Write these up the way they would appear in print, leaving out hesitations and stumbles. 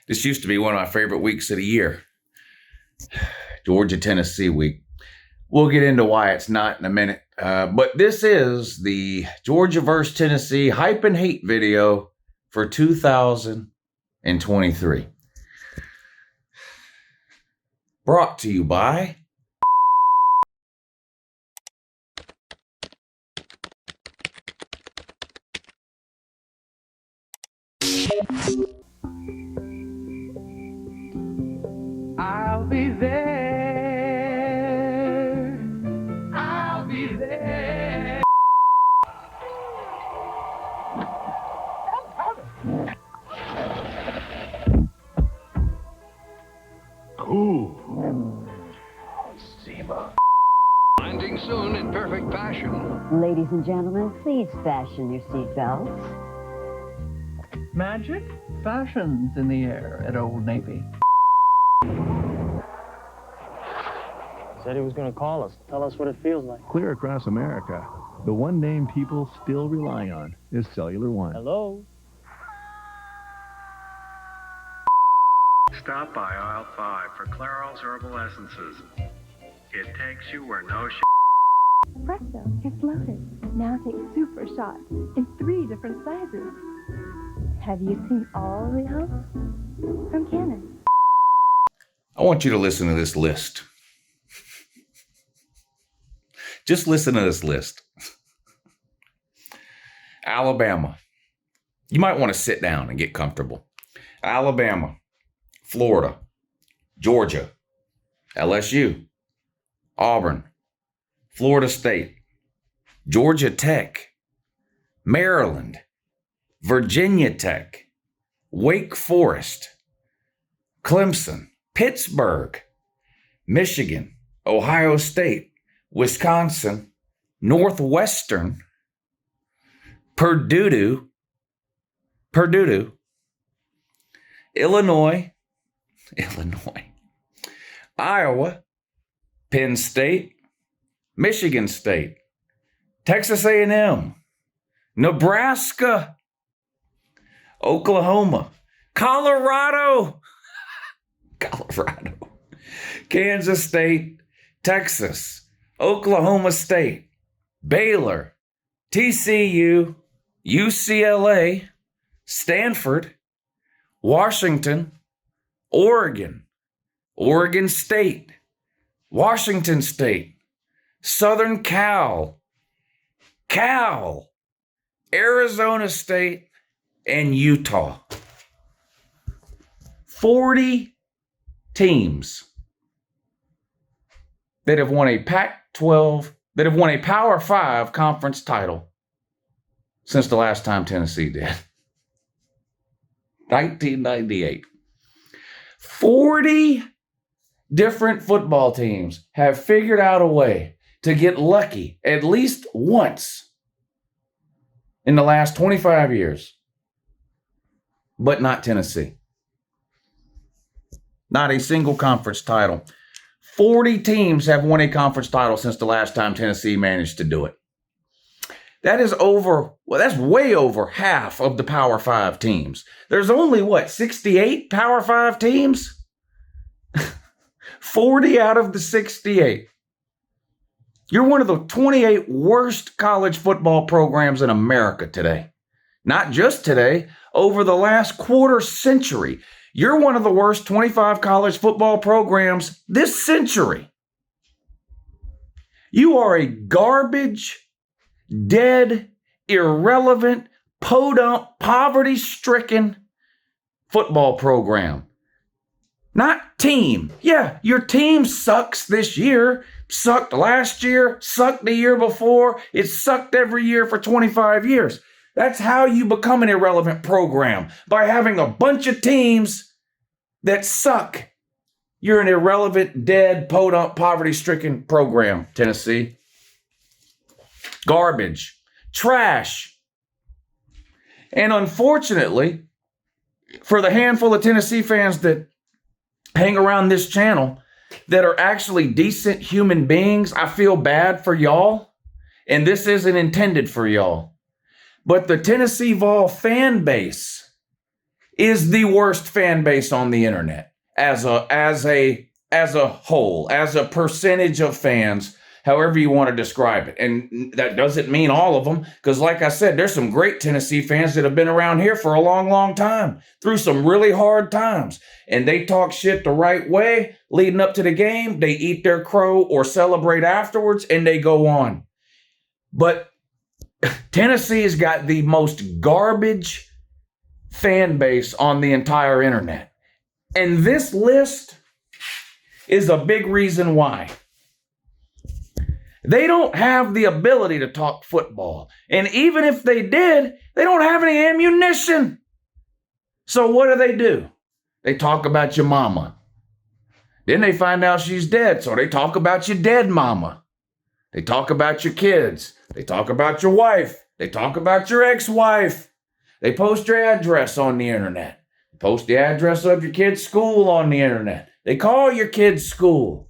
This used to be one of my favorite weeks of the year. Georgia, Tennessee week. We'll get into why it's not in a minute. But this is the Georgia versus Tennessee hype and hate video for 2023. Brought to you by I'll be there. I'll be there. Ooh. Landing soon in perfect fashion. Ladies and gentlemen, please fasten your seatbelts. Magic? Fashion's in the air at Old Navy. Said he was going to call us, tell us what it feels like. Clear across America, the one name people still rely on is Cellular One. Hello? Stop by aisle 5 for Clairol's Herbal Essences. It takes you where no Espresso, it's loaded. Now take super shots in 3 different sizes. Have you seen all the helps? From Canon. I want you to listen to this list. Just listen to this list. Alabama. You might want to sit down and get comfortable. Alabama, Florida, Georgia, LSU, Auburn, Florida State, Georgia Tech, Maryland, Virginia Tech, Wake Forest, Clemson, Pittsburgh, Michigan, Ohio State, Wisconsin, Northwestern, Purdue, Illinois, Iowa, Penn State, Michigan State, Texas A&M, Nebraska, Oklahoma, Colorado, Kansas State, Texas, Oklahoma State, Baylor, TCU, UCLA, Stanford, Washington, Oregon, Oregon State, Washington State, Southern Cal, Arizona State, and Utah. 40 teams that have won a Pac-12, that have won a Power 5 conference title since the last time Tennessee did. 1998. 40 different football teams have figured out a way to get lucky at least once in the last 25 years, but not Tennessee. Not a single conference title. 40 teams have won a conference title since the last time Tennessee managed to do it. That is that's way over half of the Power 5 teams. There's only, 68 Power 5 teams? 40 out of the 68. You're one of the 28 worst college football programs in America today. Not just today, over the last quarter century. You're one of the worst 25 college football programs this century. You are a garbage, dead, irrelevant, podunk, poverty-stricken football program. Not team. Yeah, your team sucks this year, sucked last year, sucked the year before. It sucked every year for 25 years. That's how you become an irrelevant program, by having a bunch of teams that suck. You're an irrelevant, dead, podunk, poverty-stricken program, Tennessee. Garbage. Trash. And unfortunately, for the handful of Tennessee fans that hang around this channel that are actually decent human beings, I feel bad for y'all. And this isn't intended for y'all. But the Tennessee Vol fan base is the worst fan base on the internet as a whole, as a percentage of fans, however you want to describe it. And that doesn't mean all of them, because like I said, there's some great Tennessee fans that have been around here for a long, long time, through some really hard times. And they talk shit the right way leading up to the game. They eat their crow or celebrate afterwards, and they go on. But Tennessee's got the most garbage fan base on the entire internet. And this list is a big reason why. They don't have the ability to talk football. And even if they did, they don't have any ammunition. So what do? They talk about your mama. Then they find out she's dead, so they talk about your dead mama. They talk about your kids. They talk about your wife. They talk about your ex-wife. They post your address on the internet. They post the address of your kid's school on the internet. They call your kid's school.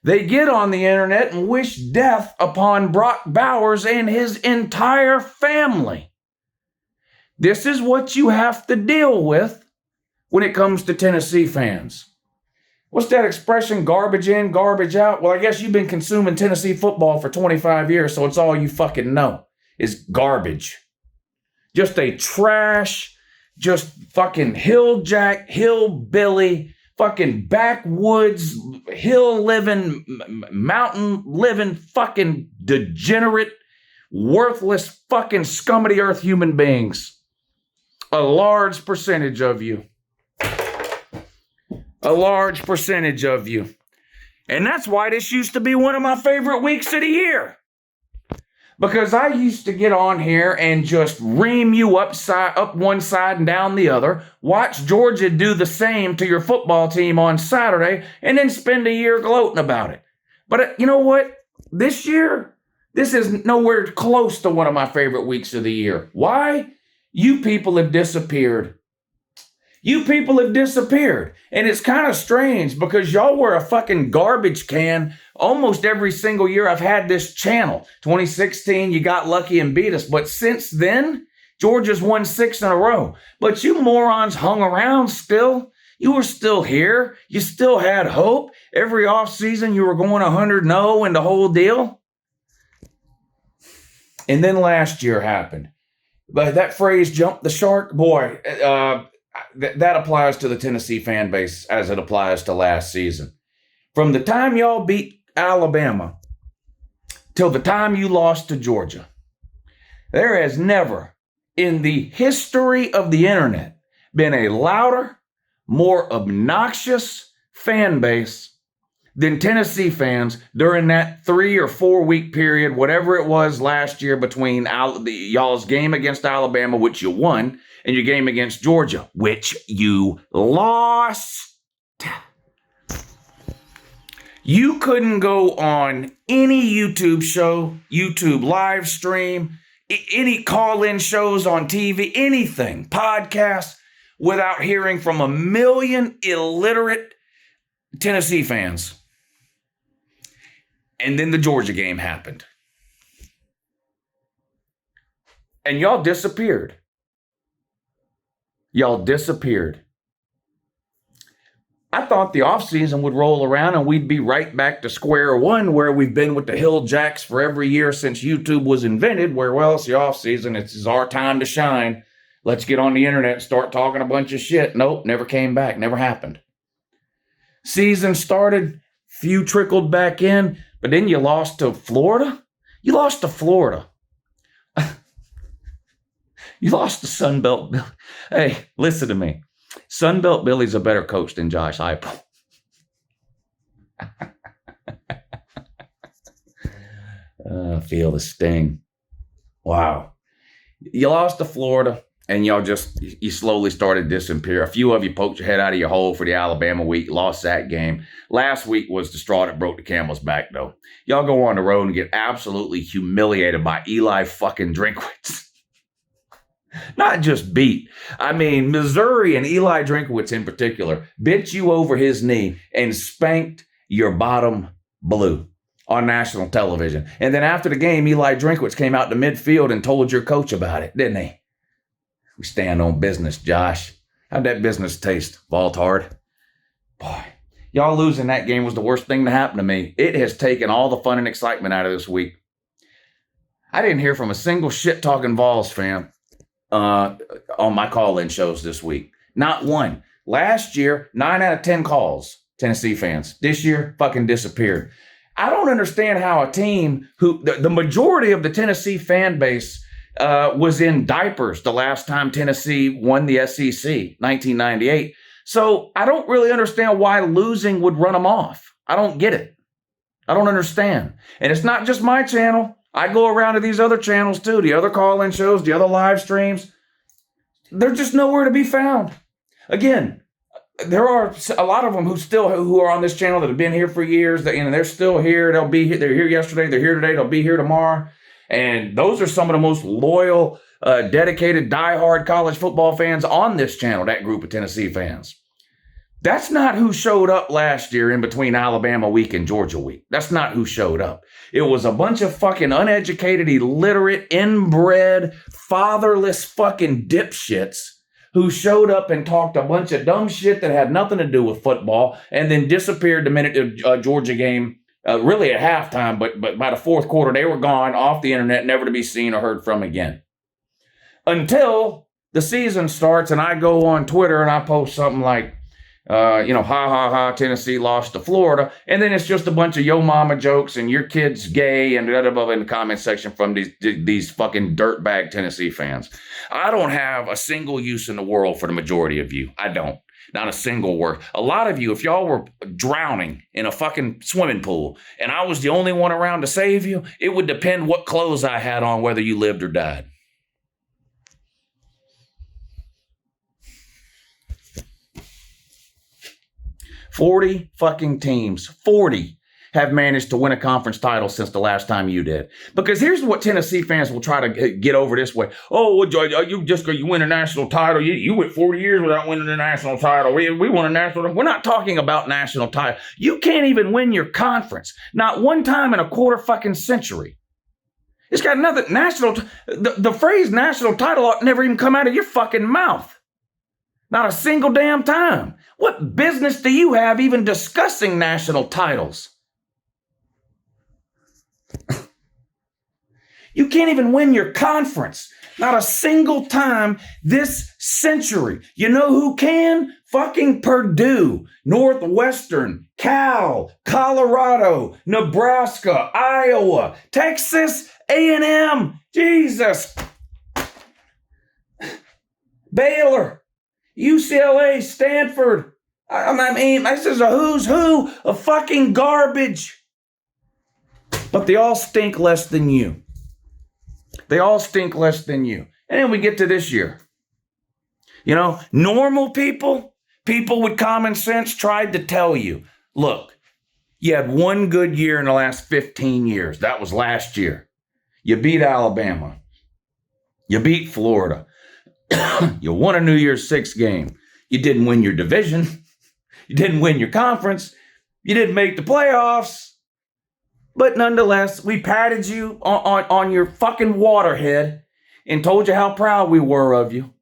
They get on the internet and wish death upon Brock Bowers and his entire family. This is what you have to deal with when it comes to Tennessee fans. What's that expression, garbage in, garbage out? Well, I guess you've been consuming Tennessee football for 25 years, so it's all you fucking know is garbage. Just a trash, just fucking hilljack, hillbilly, fucking backwoods, hill-living, mountain-living, fucking degenerate, worthless, fucking scum of the earth human beings. A large percentage of you. A large percentage of you. And that's why this used to be one of my favorite weeks of the year. Because I used to get on here and just ream you up one side and down the other, watch Georgia do the same to your football team on Saturday, and then spend a year gloating about it. But you know what? This year, this is nowhere close to one of my favorite weeks of the year. Why? You people have disappeared. You people have disappeared. And it's kind of strange because y'all were a fucking garbage can almost every single year I've had this channel. 2016, you got lucky and beat us. But since then, Georgia's won 6 in a row. But you morons hung around still. You were still here. You still had hope. Every offseason, you were going 100-0 and the whole deal. And then last year happened. But that phrase, jump the shark, boy, that applies to the Tennessee fan base as it applies to last season. From the time y'all beat Alabama till the time you lost to Georgia, there has never in the history of the internet been a louder, more obnoxious fan base than Tennessee fans during that 3 or 4 week period, whatever it was last year between y'all's game against Alabama, which you won, and your game against Georgia, which you lost. You couldn't go on any YouTube show, YouTube live stream, any call-in shows on TV, anything, podcasts, without hearing from a million illiterate Tennessee fans. And then the Georgia game happened. And y'all disappeared. Y'all disappeared. I thought the offseason would roll around and we'd be right back to square one where we've been with the Hill Jacks for every year since YouTube was invented, where, well, it's the offseason. It's our time to shine. Let's get on the internet and start talking a bunch of shit. Nope, never came back. Never happened. Season started. Few trickled back in. But then you lost to Florida? You lost to Florida. You lost to Sunbelt Billy. Hey, listen to me. Sunbelt Billy's a better coach than Josh Heupel. Feel the sting. Wow. You lost to Florida, and you slowly started to disappear. A few of you poked your head out of your hole for the Alabama week, lost that game. Last week was the straw that broke the camel's back, though. Y'all go on the road and get absolutely humiliated by Eli fucking Drinkwitz. Not just beat. I mean, Missouri and Eli Drinkwitz in particular bit you over his knee and spanked your bottom blue on national television. And then after the game, Eli Drinkwitz came out to midfield and told your coach about it, didn't he? We stand on business, Josh. How'd that business taste, Valtard? Boy, y'all losing that game was the worst thing to happen to me. It has taken all the fun and excitement out of this week. I didn't hear from a single shit-talking Vols fan on my call-in shows this week. Not one. Last year, 9 out of 10 calls, Tennessee fans. This year, fucking disappeared. I don't understand how a team who, the majority of the Tennessee fan base was in diapers the last time Tennessee won the SEC, 1998. So I don't really understand why losing would run them off. I don't get it. I don't understand. And it's not just my channel. I go around to these other channels too, the other call-in shows, the other live streams. They're just nowhere to be found. Again, there are a lot of them who are on this channel that have been here for years. They're still here. They'll be here. They're here yesterday. They're here today. They'll be here tomorrow. And those are some of the most loyal, dedicated, diehard college football fans on this channel, that group of Tennessee fans. That's not who showed up last year in between Alabama week and Georgia week. That's not who showed up. It was a bunch of fucking uneducated, illiterate, inbred, fatherless fucking dipshits who showed up and talked a bunch of dumb shit that had nothing to do with football and then disappeared the minute the Georgia game, really at halftime, but by the fourth quarter, they were gone off the internet, never to be seen or heard from again. Until the season starts and I go on Twitter and I post something like, ha, ha, ha, Tennessee lost to Florida. And then it's just a bunch of yo mama jokes and your kid's gay and above in the comment section from these fucking dirtbag Tennessee fans. I don't have a single use in the world for the majority of you. I don't. Not a single word. A lot of you, if y'all were drowning in a fucking swimming pool and I was the only one around to save you, it would depend what clothes I had on whether you lived or died. Forty fucking teams, 40 have managed to win a conference title since the last time you did. Because here's what Tennessee fans will try to get over this way. Oh, you win a national title. You went 40 years without winning a national title. We won a national title. We're not talking about national title. You can't even win your conference. Not one time in a quarter fucking century. It's got nothing. The phrase national title ought never even come out of your fucking mouth. Not a single damn time. What business do you have even discussing national titles? You can't even win your conference. Not a single time this century. You know who can? Fucking Purdue, Northwestern, Cal, Colorado, Nebraska, Iowa, Texas, A&M, Jesus, Baylor, UCLA, Stanford. I mean, this is a who's who of fucking garbage. But they all stink less than you. They all stink less than you. And then we get to this year. Normal people with common sense tried to tell you, look, you had one good year in the last 15 years. That was last year. You beat Alabama. You beat Florida. You won a New Year's Six game. You didn't win your division. You didn't win your conference. You didn't make the playoffs. But nonetheless, we patted you on your fucking waterhead and told you how proud we were of you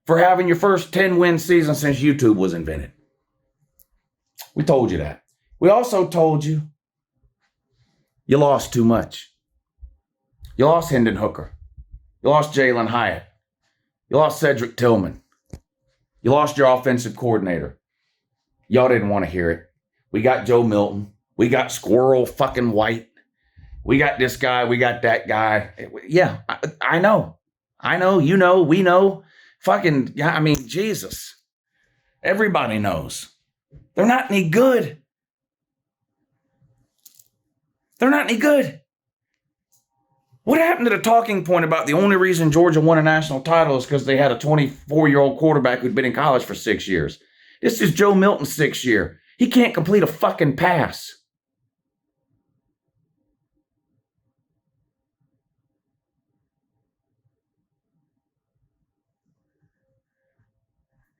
for having your first 10-win season since YouTube was invented. We told you that. We also told you you lost too much. You lost Hendon Hooker. You lost Jalen Hyatt. You lost Cedric Tillman. You lost your offensive coordinator. Y'all didn't want to hear it. We got Joe Milton. We got Squirrel fucking White. We got this guy. We got that guy. Yeah, I know. You know. We know. Fucking, yeah, I mean, Jesus. Everybody knows. They're not any good. They're not any good. What happened to the talking point about the only reason Georgia won a national title is because they had a 24-year-old quarterback who'd been in college for 6 years? This is Joe Milton's 6th year. He can't complete a fucking pass.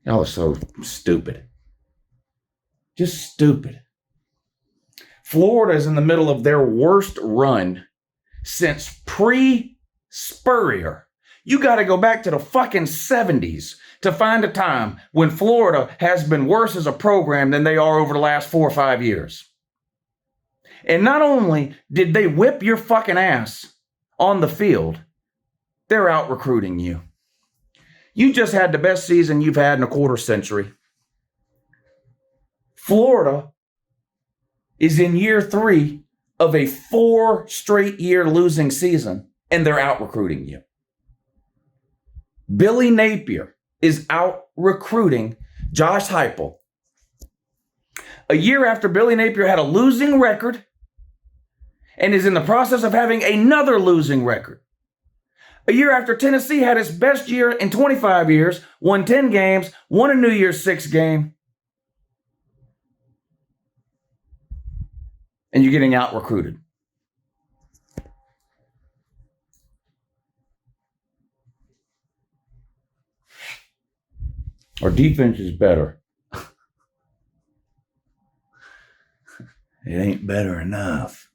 Y'all are so stupid. Just stupid. Florida is in the middle of their worst run since pre-Spurrier. You got to go back to the fucking 70s to find a time when Florida has been worse as a program than they are over the last 4 or 5 years. And not only did they whip your fucking ass on the field, they're out recruiting you. You just had the best season you've had in a quarter century. Florida is in year 3 of a 4 straight year losing season, and they're out recruiting you. Billy Napier is out recruiting Josh Heupel. A year after Billy Napier had a losing record and is in the process of having another losing record. A year after Tennessee had its best year in 25 years, won 10 games, won a New Year's Six game, and you're getting out recruited. Our defense is better. It ain't better enough.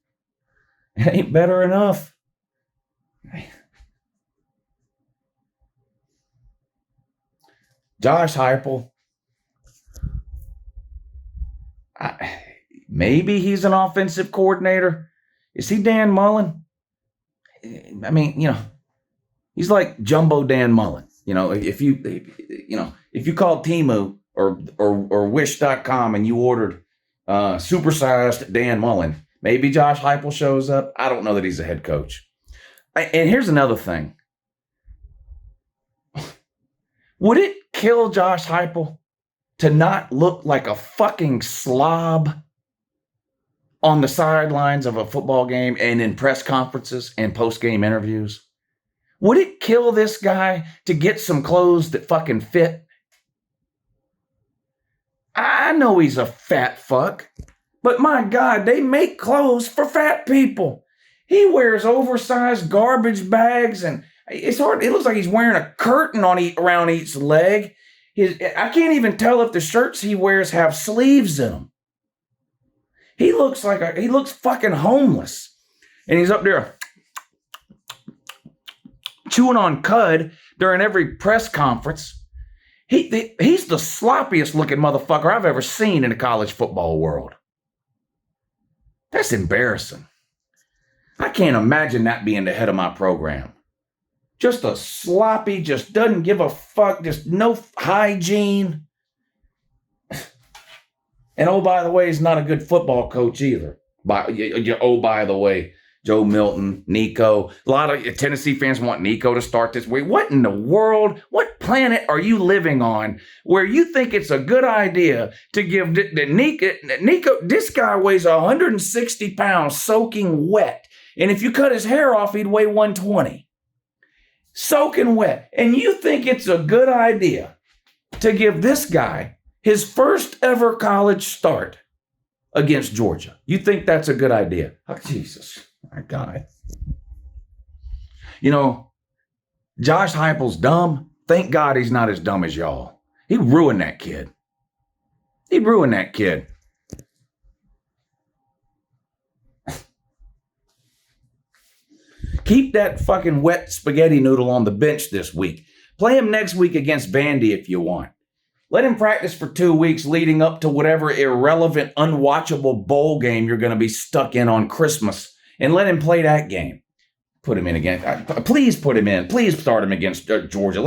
It ain't better enough. Josh Heupel. Maybe he's an offensive coordinator. Is he Dan Mullen? I mean, he's like Jumbo Dan Mullen. If you called Temu or Wish.com and you ordered supersized Dan Mullen, maybe Josh Heupel shows up. I don't know that he's a head coach. And here's another thing. Would it kill Josh Heupel to not look like a fucking slob on the sidelines of a football game and in press conferences and post-game interviews? Would it kill this guy to get some clothes that fucking fit? I know he's a fat fuck, but my God, they make clothes for fat people. He wears oversized garbage bags, and it's hard. It looks like he's wearing a curtain around each leg. I can't even tell if the shirts he wears have sleeves in them. He looks fucking homeless, and he's up there chewing on cud during every press conference. He's the sloppiest looking motherfucker I've ever seen in the college football world. That's embarrassing. I can't imagine that being the head of my program. Just a sloppy, just doesn't give a fuck, just no hygiene. And oh, by the way, he's not a good football coach either. By the way, Joe Milton, Nico. A lot of Tennessee fans want Nico to start this way. What in the world? What planet are you living on where you think it's a good idea to give Nico? This guy weighs 160 pounds soaking wet. And if you cut his hair off, he'd weigh 120. Soaking wet. And you think it's a good idea to give this guy his first ever college start against Georgia? You think that's a good idea? Oh, Jesus. My God. Josh Heupel's dumb. Thank God he's not as dumb as y'all. He ruined that kid. Keep that fucking wet spaghetti noodle on the bench this week. Play him next week against Vandy if you want. Let him practice for 2 weeks leading up to whatever irrelevant, unwatchable bowl game you're going to be stuck in on Christmas. And let him play that game. Put him in again. Please put him in. Please start him against Georgia.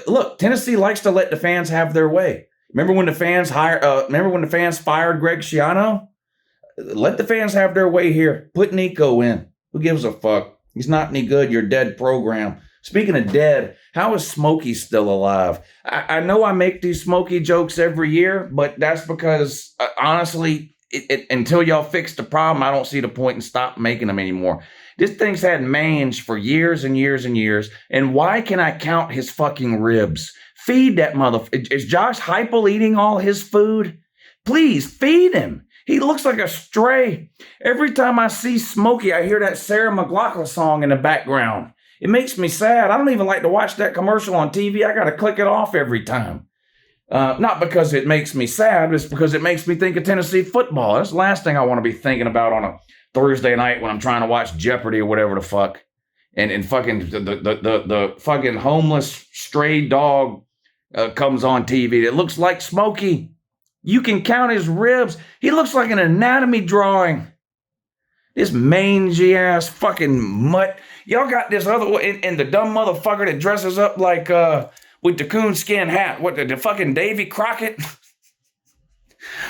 Look, Tennessee likes to let the fans have their way. Remember when the fans fired Greg Schiano? Let the fans have their way here. Put Nico in. Who gives a fuck? He's not any good. You're dead program. Speaking of dead, how is Smokey still alive? I know I make these Smokey jokes every year, but that's because, honestly, until y'all fix the problem, I don't see the point in stop making them anymore. This thing's had mange for years and years and years. And why can I count his fucking ribs? Feed that motherfucker. Is Josh Heupel eating all his food? Please feed him. He looks like a stray. Every time I see Smokey, I hear that Sarah McLachlan song in the background. It makes me sad. I don't even like to watch that commercial on TV. I got to click it off every time. Not because it makes me sad, it's because it makes me think of Tennessee football. That's the last thing I want to be thinking about on a Thursday night when I'm trying to watch Jeopardy or whatever the fuck. And fucking the fucking homeless stray dog comes on TV that looks like Smokey. You can count his ribs. He looks like an anatomy drawing. This mangy ass fucking mutt. Y'all got this other one, and the dumb motherfucker that dresses up like with the coonskin hat. What the fucking Davy Crockett?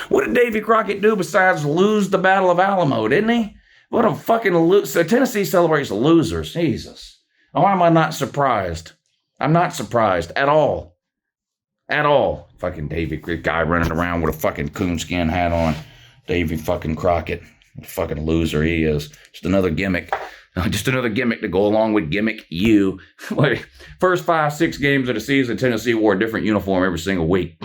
What did Davy Crockett do besides lose the Battle of Alamo, didn't he? What a fucking so Tennessee celebrates losers. Jesus. Why am I not surprised? I'm not surprised at all. At all. Fucking Davy, guy running around with a fucking coonskin hat on. Davy fucking Crockett. What a fucking loser he is. Just another gimmick. Just another gimmick to go along with gimmick you. First 5-6 games of the season, Tennessee wore a different uniform every single week.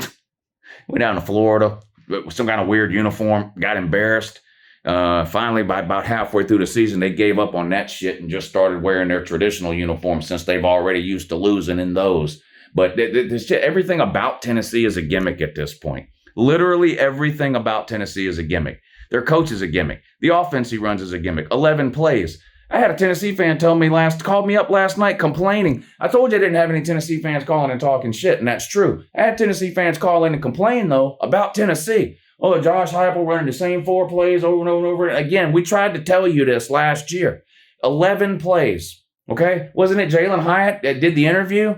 Went down to Florida with some kind of weird uniform. Got embarrassed. Finally, by about halfway through the season, they gave up on that shit and just started wearing their traditional uniforms since they've already used to losing in those. But everything about Tennessee is a gimmick at this point. Literally everything about Tennessee is a gimmick. Their coach is a gimmick. The offense he runs is a gimmick. 11 plays. I had a Tennessee fan called me up last night complaining. I told you I didn't have any Tennessee fans calling and talking shit, and that's true. I had Tennessee fans call in and complain, though, about Tennessee. Oh, Josh Heupel running the same 4 plays over and over and over. Again, we tried to tell you this last year. 11 plays, okay? Wasn't it Jalen Hyatt that did the interview?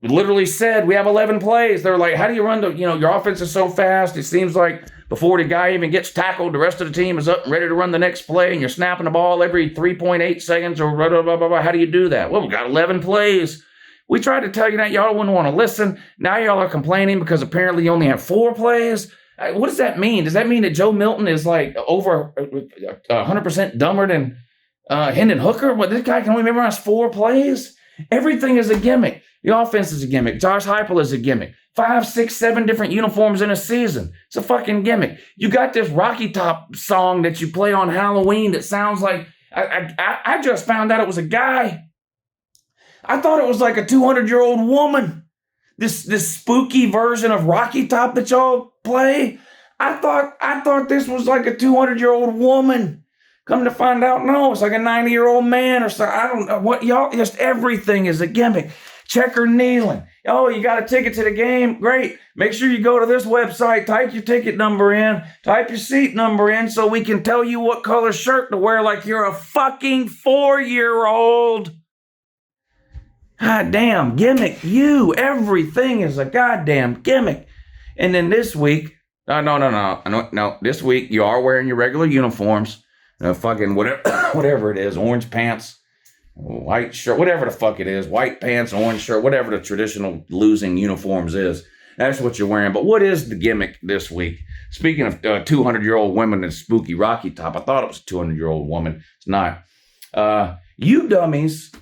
Literally said, we have 11 plays. They're like, how do you run your offense is so fast. It seems like before the guy even gets tackled, the rest of the team is up and ready to run the next play, and you're snapping the ball every 3.8 seconds or blah, blah, blah, blah, blah. How do you do that? Well, we got 11 plays. We tried to tell you that. Y'all wouldn't want to listen. Now y'all are complaining because apparently you only have 4 plays. What does that mean? Does that mean that Joe Milton is like over 100% dumber than Hendon Hooker? Well, this guy can only memorize 4 plays? Everything is a gimmick. The offense is a gimmick. Josh Heupel is a gimmick. 5, 6, 7 different uniforms in a season. It's a fucking gimmick. You got this Rocky Top song that you play on Halloween that sounds like I just found out it was a guy. I thought it was like a 200-year-old woman. This spooky version of Rocky Top that y'all play. I thought this was like a 200-year-old woman. Come to find out, no, it's like a 90-year-old man or something. I don't know what y'all. Just everything is a gimmick. Checker kneeling. Oh, you got a ticket to the game? Great. Make sure you go to this website, type your ticket number in, type your seat number in so we can tell you what color shirt to wear like you're a fucking 4-year-old. God damn, gimmick you. Everything is a goddamn gimmick. And then this week, no. This week, you are wearing your regular uniforms. Fucking whatever it is, orange pants, white shirt, whatever the fuck it is, white pants, orange shirt, whatever the traditional losing uniforms is. That's what you're wearing. But what is the gimmick this week? Speaking of 200-year-old women and spooky Rocky Top, I thought it was a 200-year-old woman. It's not. You dummies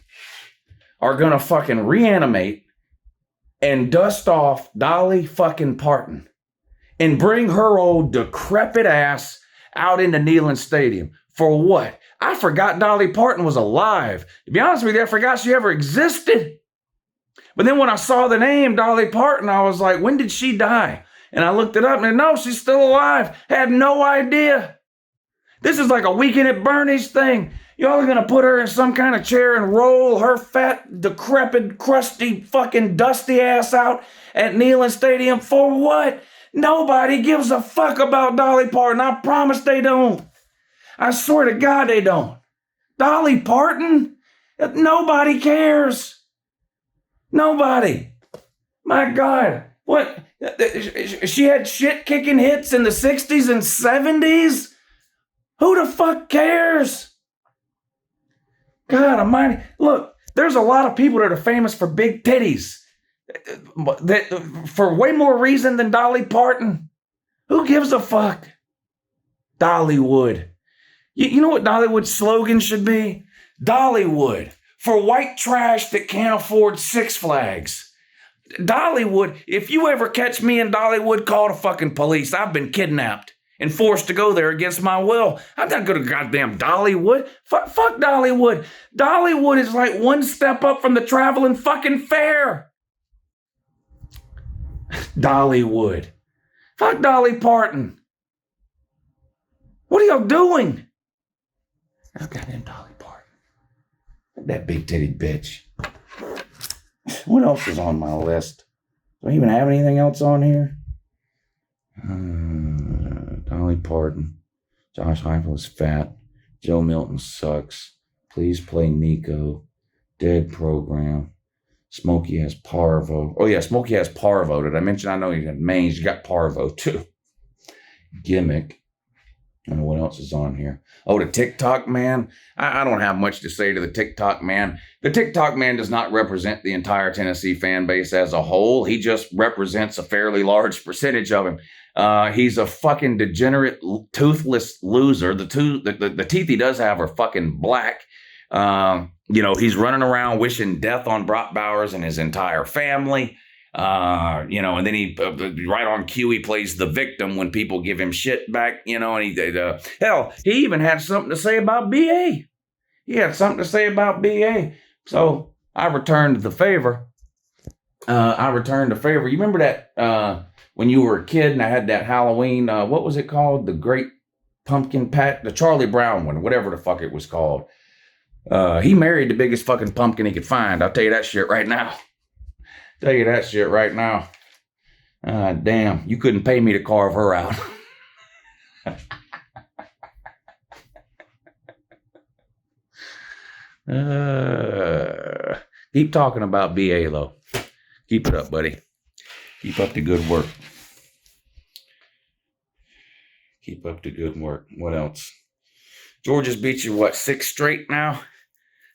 are going to fucking reanimate and dust off Dolly fucking Parton and bring her old decrepit ass out into Neyland Stadium. For what? I forgot Dolly Parton was alive. To be honest with you, I forgot she ever existed. But then when I saw the name Dolly Parton, I was like, when did she die? And I looked it up and no, she's still alive. Had no idea. This is like a Weekend at Bernie's thing. Y'all are going to put her in some kind of chair and roll her fat, decrepit, crusty, fucking dusty ass out at Neyland Stadium for what? Nobody gives a fuck about Dolly Parton. I promise they don't. I swear to God they don't. Dolly Parton? Nobody cares. Nobody. My God. What? She had shit-kicking hits in the 60s and 70s? Who the fuck cares? God almighty. Look, there's a lot of people that are famous for big titties. For way more reason than Dolly Parton. Who gives a fuck? Dollywood. You know what Dollywood's slogan should be? Dollywood. For white trash that can't afford Six Flags. Dollywood. If you ever catch me in Dollywood, call the fucking police. I've been kidnapped and forced to go there against my will. I'm not going to goddamn Dollywood. Fuck Dollywood. Dollywood is like one step up from the traveling fucking fair. Dollywood. Fuck Dolly Parton. What are y'all doing? Oh, goddamn Dolly Parton. That big titty bitch. What else is on my list? Do I even have anything else on here? Dolly Parton. Josh Heupel is fat. Joe Milton sucks. Please play Nico. Dead program. Smokey has parvo. Oh yeah, Smokey has parvo. Did I mention? I know he got mange. You got parvo too. Gimmick. I don't know what else is on here. Oh, the TikTok man. I don't have much to say to the TikTok man. The TikTok man does not represent the entire Tennessee fan base as a whole. He just represents a fairly large percentage of him. He's a fucking degenerate, toothless loser. The teeth he does have are fucking black. He's running around wishing death on Brock Bowers and his entire family. And then he, right on cue, he plays the victim when people give him shit back, and he even had something to say about BA. He had something to say about BA. So I returned the favor. You remember that, when you were a kid and I had that Halloween, what was it called? The Great Pumpkin Patch, the Charlie Brown one, whatever the fuck it was called. He married the biggest fucking pumpkin he could find. I'll tell you that shit right now. Damn, you couldn't pay me to carve her out. Keep talking about BA, though. Keep it up, buddy. Keep up the good work. What else? Georgia's beat you, what, 6 straight now?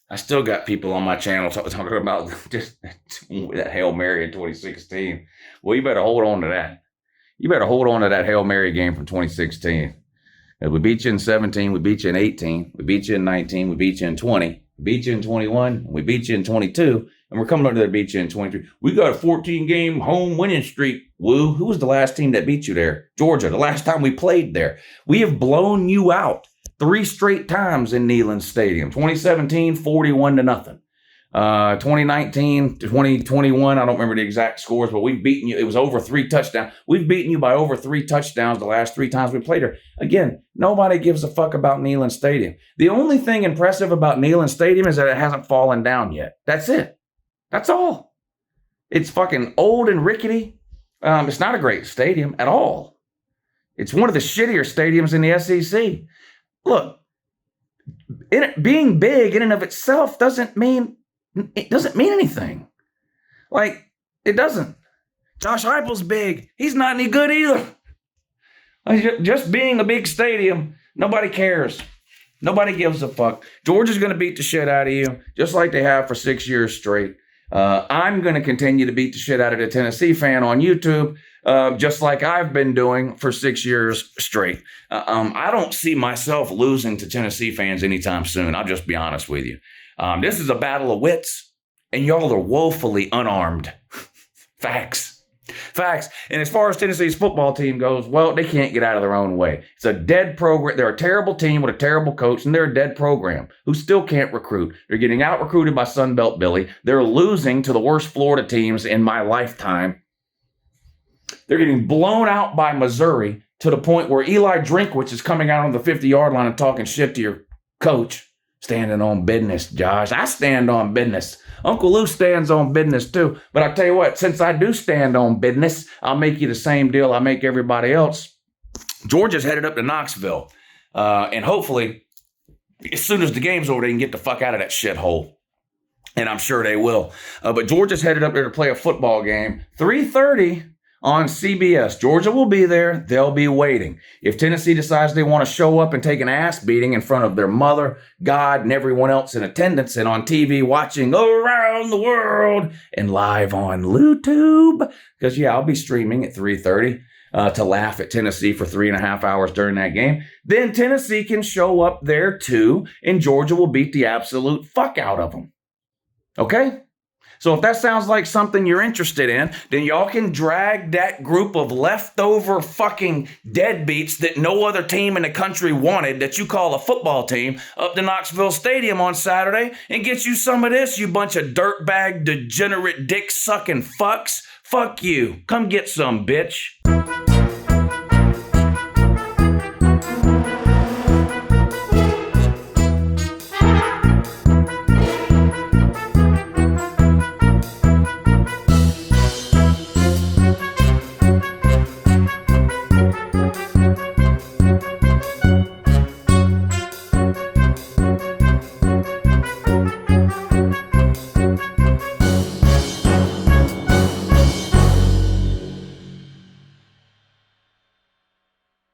I still got people on my channel talking about just that Hail Mary in 2016. Well, you better hold on to that. You better hold on to that Hail Mary game from 2016. We beat you in 17. We beat you in 18. We beat you in 19. We beat you in 20. We beat you in 21. We beat you in 22. And we're coming up to beat you in 23. We got a 14-game home winning streak. Woo. Who was the last team that beat you there? Georgia. The last time we played there. We have blown you out 3 straight times in Neyland Stadium. 2017, 41-0. 2019, 2021, I don't remember the exact scores, but we've beaten you. It was over 3 touchdowns. We've beaten you by over 3 touchdowns the last 3 times we played her. Again, nobody gives a fuck about Neyland Stadium. The only thing impressive about Neyland Stadium is that it hasn't fallen down yet. That's it. That's all. It's fucking old and rickety. It's not a great stadium at all. It's one of the shittier stadiums in the SEC. Look, being big in and of itself doesn't mean anything. Like, it doesn't. Josh Heupel's big. He's not any good either. Just being a big stadium, nobody cares. Nobody gives a fuck. Georgia's going to beat the shit out of you, just like they have for 6 years straight. I'm going to continue to beat the shit out of the Tennessee fan on YouTube, just like I've been doing for 6 years straight. I don't see myself losing to Tennessee fans anytime soon. I'll just be honest with you. This is a battle of wits, and y'all are woefully unarmed. Facts. And as far as Tennessee's football team goes, well, they can't get out of their own way. It's a dead program. They're a terrible team with a terrible coach, and they're a dead program who still can't recruit. They're getting out-recruited by Sunbelt Billy. They're losing to the worst Florida teams in my lifetime. They're getting blown out by Missouri to the point where Eli Drinkwitz is coming out on the 50-yard line and talking shit to your coach. Standing on business, Josh. I stand on business. Uncle Lou stands on business too. But I tell you what, since I do stand on business, I'll make you the same deal I make everybody else. Georgia's headed up to Knoxville. And hopefully, as soon as the game's over, they can get the fuck out of that shithole. And I'm sure they will. But Georgia's headed up there to play a football game. 3:30 on CBS. Georgia will be there. They'll be waiting. If Tennessee decides they want to show up and take an ass beating in front of their mother, God, and everyone else in attendance and on TV watching around the world and live on YouTube, because, yeah, I'll be streaming at 3:30 to laugh at Tennessee for 3.5 hours during that game, then Tennessee can show up there too, and Georgia will beat the absolute fuck out of them. Okay? So if that sounds like something you're interested in, then y'all can drag that group of leftover fucking deadbeats that no other team in the country wanted, that you call a football team, up to Knoxville Stadium on Saturday and get you some of this, you bunch of dirtbag, degenerate, dick-sucking fucks. Fuck you. Come get some, bitch.